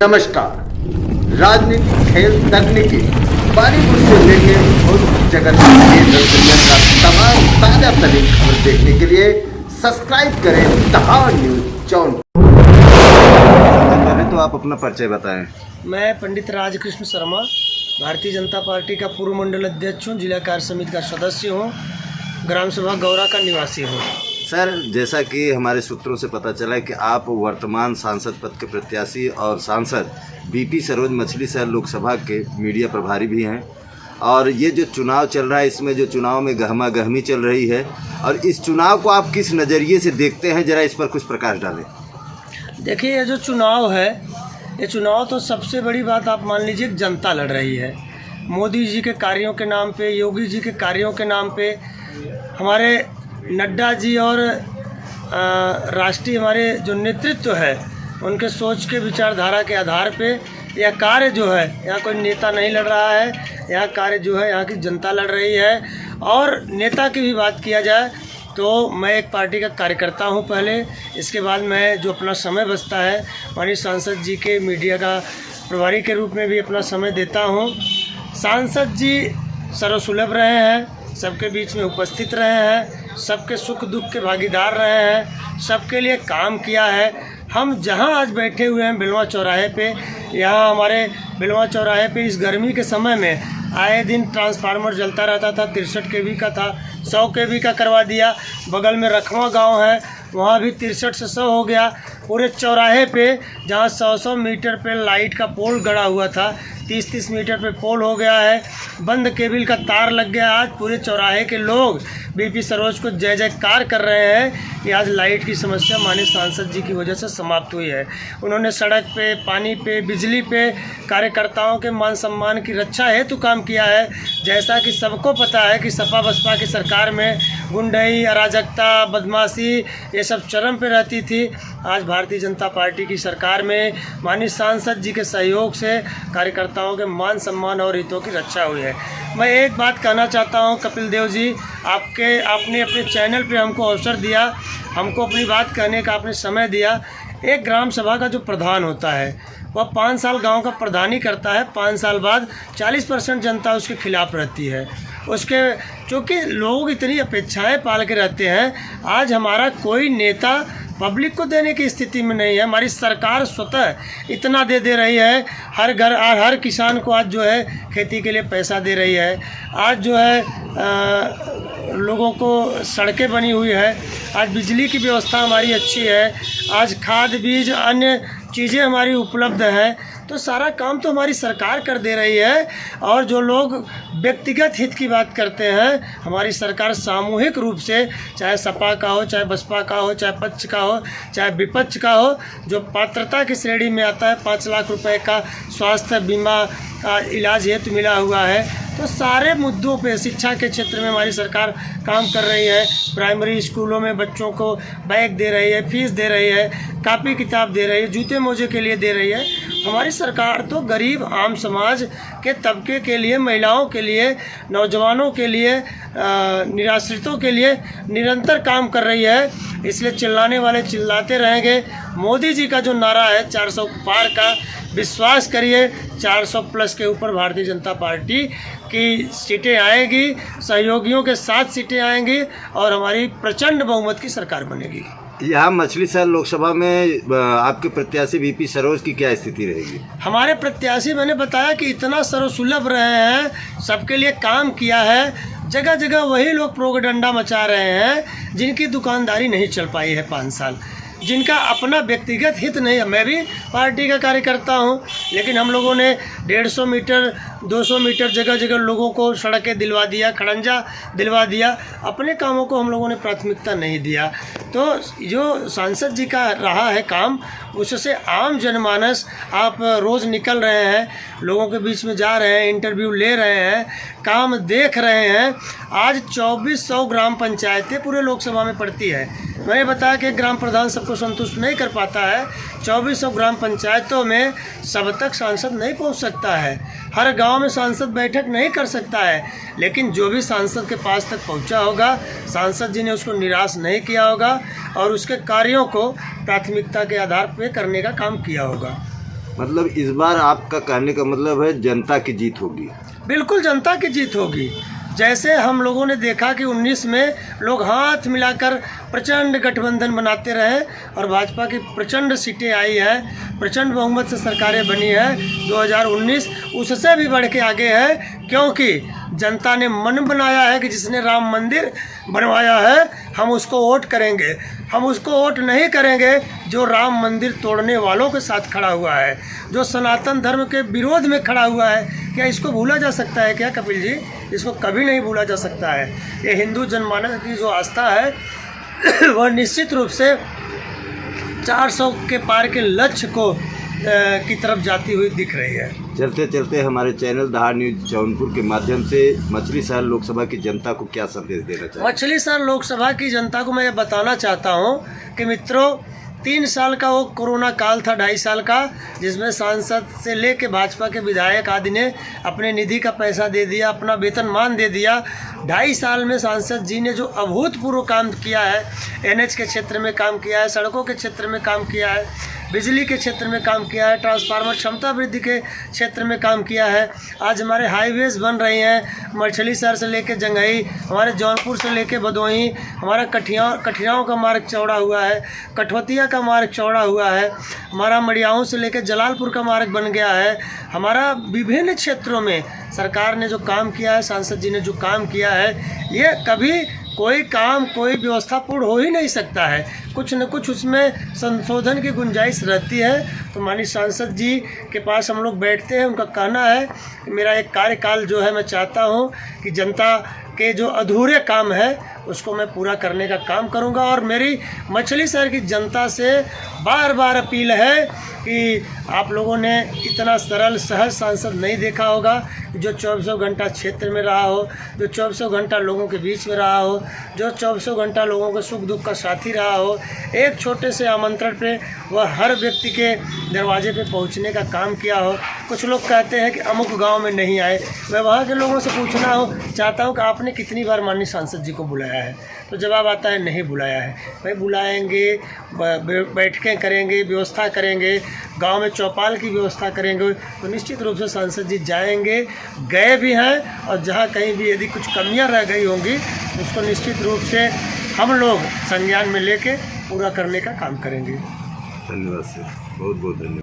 नमस्कार। राजनीति, खेल, तकनीकी, बॉलीवुड से लेकर जगत दुनिया का तमाम ताजा तरीन खबर देखने के लिए सब्सक्राइब करें दहाड़ न्यूज चैनल। पहले तो आप अपना परिचय बताएं। मैं पंडित राजकृष्ण शर्मा भारतीय जनता पार्टी का पूर्व मंडल अध्यक्ष हूँ, जिला कार्य समिति का सदस्य हूँ, ग्राम सभा गौरा का निवासी हूँ। सर, जैसा कि हमारे सूत्रों से पता चला है कि आप वर्तमान सांसद पद के प्रत्याशी और सांसद बीपी सरोज मछली शहर लोकसभा के मीडिया प्रभारी भी हैं, और ये जो चुनाव चल रहा है इसमें जो चुनाव में गहमा गहमी चल रही है, और इस चुनाव को आप किस नज़रिए से देखते हैं, ज़रा इस पर कुछ प्रकाश डालें। देखिए, ये जो चुनाव है, ये चुनाव तो सबसे बड़ी बात आप मान लीजिए जनता लड़ रही है। मोदी जी के कार्यों के नाम पे, योगी जी के कार्यों के नाम पे, हमारे नड्डा जी और राष्ट्रीय हमारे जो नेतृत्व है उनके सोच के विचारधारा के आधार पे यह कार्य जो है, यहाँ कोई नेता नहीं लड़ रहा है, यह कार्य जो है यहाँ की जनता लड़ रही है। और नेता की भी बात किया जाए तो मैं एक पार्टी का कार्यकर्ता हूँ पहले, इसके बाद मैं जो अपना समय बचता है माननीय सांसद जी के मीडिया का प्रभारी के रूप में भी अपना समय देता हूँ। सांसद जी सर्वसुलभ रहे हैं, सबके बीच में उपस्थित रहे हैं, सबके सुख दुख के भागीदार रहे हैं, सबके लिए काम किया है। हम जहां आज बैठे हुए हैं बिलवा चौराहे पे, यहाँ हमारे बिलवा चौराहे पे इस गर्मी के समय में आए दिन ट्रांसफार्मर जलता रहता था। 63 kV का था, 100 kV का करवा दिया। बगल में रखवा गांव है, वहाँ भी 63 से 100 हो गया। पूरे चौराहे पे जहाँ 100 मीटर पे लाइट का पोल गड़ा हुआ था, 30 मीटर पे पोल हो गया है। बंद केबल का तार लग गया। आज पूरे चौराहे के लोग बीपी सरोज को जय जयकार कर रहे हैं कि आज लाइट की समस्या माननीय सांसद जी की वजह से समाप्त हुई है। उन्होंने सड़क पे, पानी पे, बिजली पे कार्यकर्ताओं के मान सम्मान की रक्षा हेतु काम किया है। जैसा कि सबको पता है कि सपा बसपा की सरकार में गुंडई, अराजकता, बदमाशी ये सब चरम पे रहती थी। आज भारतीय जनता पार्टी की सरकार में माननीय सांसद जी के सहयोग से कार्यकर्ताओं के मान सम्मान और हितों की रक्षा हुई है। मैं एक बात कहना चाहता हूं, कपिल देव जी, आपने अपने चैनल पे हमको अवसर दिया, हमको अपनी बात कहने का आपने समय दिया। एक ग्राम सभा का जो प्रधान होता है वह 5 साल गांव का प्रधानी करता है, 5 साल बाद 40% जनता उसके खिलाफ रहती है। उसके चूँकि लोग इतनी अपेक्षाएं पाल के रहते हैं, आज हमारा कोई नेता पब्लिक को देने की स्थिति में नहीं है। हमारी सरकार स्वतः इतना दे रही है, हर घर हर किसान को आज जो है खेती के लिए पैसा दे रही है। आज जो है लोगों को सड़कें बनी हुई है, आज बिजली की व्यवस्था हमारी अच्छी है, आज खाद बीज अन्य चीज़ें हमारी उपलब्ध हैं। तो सारा काम तो हमारी सरकार कर दे रही है। और जो लोग व्यक्तिगत हित की बात करते हैं, हमारी सरकार सामूहिक रूप से, चाहे सपा का हो, चाहे बसपा का हो, चाहे पक्ष का हो, चाहे विपक्ष का हो, जो पात्रता की श्रेणी में आता है, 5 लाख रुपए का स्वास्थ्य बीमा का इलाज हेतु मिला हुआ है। तो सारे मुद्दों पे शिक्षा के क्षेत्र में हमारी सरकार काम कर रही है। प्राइमरी स्कूलों में बच्चों को बैग दे रही है, फीस दे रही है, कापी किताब दे रही है, जूते मोजे के लिए दे रही है। हमारी सरकार तो गरीब आम समाज के तबके के लिए, महिलाओं के लिए, नौजवानों के लिए, निराश्रितों के लिए निरंतर काम कर रही है। इसलिए चिल्लाने वाले चिल्लाते रहेंगे। मोदी जी का जो नारा है 400 पार का, विश्वास करिए 400 प्लस के ऊपर भारतीय जनता पार्टी की सीटें आएगी, सहयोगियों के साथ सीटें आएंगी और हमारी प्रचंड बहुमत की सरकार बनेगी। यहाँ मछली शहर लोकसभा में आपके प्रत्याशी बीपी सरोज की क्या स्थिति रहेगी? हमारे प्रत्याशी, मैंने बताया कि इतना सर्वसुलभ रहे हैं, सबके लिए काम किया है। जगह जगह वही लोग प्रोपेगेंडा मचा रहे हैं जिनकी दुकानदारी नहीं चल पाई है 5 साल, जिनका अपना व्यक्तिगत हित नहीं है। मैं भी पार्टी का कार्यकर्ता हूं, लेकिन हम लोगों ने 150 मीटर 200 मीटर जगह जगह लोगों को सड़कें दिलवा दिया, खड़ंजा दिलवा दिया। अपने कामों को हम लोगों ने प्राथमिकता नहीं दिया। तो जो सांसद जी का रहा है काम, उससे आम जनमानस, आप रोज़ निकल रहे हैं, लोगों के बीच में जा रहे हैं, इंटरव्यू ले रहे हैं, काम देख रहे हैं। आज 2400 ग्राम पंचायतें पूरे लोकसभा में पड़ती है। मैंने बताया कि ग्राम प्रधान सबको संतुष्ट नहीं कर पाता है। 2400 ग्राम पंचायतों में सब तक सांसद नहीं पहुंच सकता है, हर गांव में सांसद बैठक नहीं कर सकता है। लेकिन जो भी सांसद के पास तक पहुंचा होगा, सांसद जी ने उसको निराश नहीं किया होगा और उसके कार्यों को प्राथमिकता के आधार पर करने का काम किया होगा। मतलब इस बार आपका कहने का मतलब है जनता की जीत होगी। बिल्कुल जनता की जीत होगी। जैसे हम लोगों ने देखा कि 19 में लोग हाथ मिलाकर प्रचंड गठबंधन बनाते रहे और भाजपा की प्रचंड सीटें आई हैं, प्रचंड बहुमत से सरकारें बनी है। 2019 उससे भी बढ़ के आगे है, क्योंकि जनता ने मन बनाया है कि जिसने राम मंदिर बनवाया है हम उसको वोट करेंगे। हम उसको वोट नहीं करेंगे जो राम मंदिर तोड़ने वालों के साथ खड़ा हुआ है, जो सनातन धर्म के विरोध में खड़ा हुआ है। क्या इसको भूला जा सकता है क्या कपिल जी? इसको कभी नहीं भूला जा सकता है। ये हिंदू जनमानस की जो आस्था है वह निश्चित रूप से 400 के पार के लक्ष्य को की तरफ जाती हुई दिख रही है। चलते चलते हमारे चैनल दहाड़ न्यूज जौनपुर के माध्यम से मछली शहर लोकसभा की जनता को क्या संदेश देना चाहिए? मछली शहर लोकसभा की जनता को मैं ये बताना चाहता हूँ कि मित्रों, 3 साल का वो कोरोना काल था, 2.5 साल का, जिसमें सांसद से लेके भाजपा के विधायक आदि ने अपने निधि का पैसा दे दिया, अपना वेतनमान दे दिया। 2.5 साल में सांसद जी ने जो अभूतपूर्व काम किया है, NH के क्षेत्र में काम किया है, सड़कों के क्षेत्र में काम किया है, बिजली के क्षेत्र में काम किया है, ट्रांसफार्मर क्षमता वृद्धि के क्षेत्र में काम किया है। आज हमारे हाईवेज बन रही हैं, मछली शहर से लेके जंघई, हमारे जौनपुर से लेके भदोही, हमारा कठियाओं का मार्ग चौड़ा हुआ है, कठवतिया का मार्ग चौड़ा हुआ है, हमारा मड़ियाओं से लेके जलालपुर का मार्ग बन गया है। हमारा विभिन्न क्षेत्रों में सरकार ने जो काम किया है, सांसद जी ने जो काम किया है, ये कभी कोई काम, कोई व्यवस्था पूर्ण हो ही नहीं सकता है। कुछ न कुछ उसमें संशोधन की गुंजाइश रहती है। तो माननीय सांसद जी के पास हम लोग बैठते हैं, उनका कहना है कि मेरा एक कार्यकाल जो है, मैं चाहता हूं कि जनता के जो अधूरे काम है उसको मैं पूरा करने का काम करूंगा। और मेरी मछली शहर की जनता से बार बार अपील है कि आप लोगों ने इतना सरल सहज सांसद नहीं देखा होगा, जो 24 घंटा क्षेत्र में रहा हो, जो 24 घंटा लोगों के बीच में रहा हो, जो 24 घंटा लोगों के सुख दुख का साथी रहा हो। एक छोटे से आमंत्रण पे वह हर व्यक्ति के दरवाजे पे पहुंचने का काम किया हो। कुछ लोग कहते हैं कि अमुक गांव में नहीं आए, मैं वहाँ के लोगों से पूछना चाहता हूँ कि आपने कितनी बार माननीय सांसद जी को बुलाया है? तो जवाब आता है नहीं बुलाया है। भाई बुलाएंगे, बैठकें करेंगे, व्यवस्था करेंगे, गांव में चौपाल की व्यवस्था करेंगे, तो निश्चित रूप से सांसद जी जाएंगे, गए भी हैं। और जहां कहीं भी यदि कुछ कमियां रह गई होंगी उसको निश्चित रूप से हम लोग संज्ञान में लेके पूरा करने का काम करेंगे। धन्यवाद सर, बहुत बहुत धन्यवाद।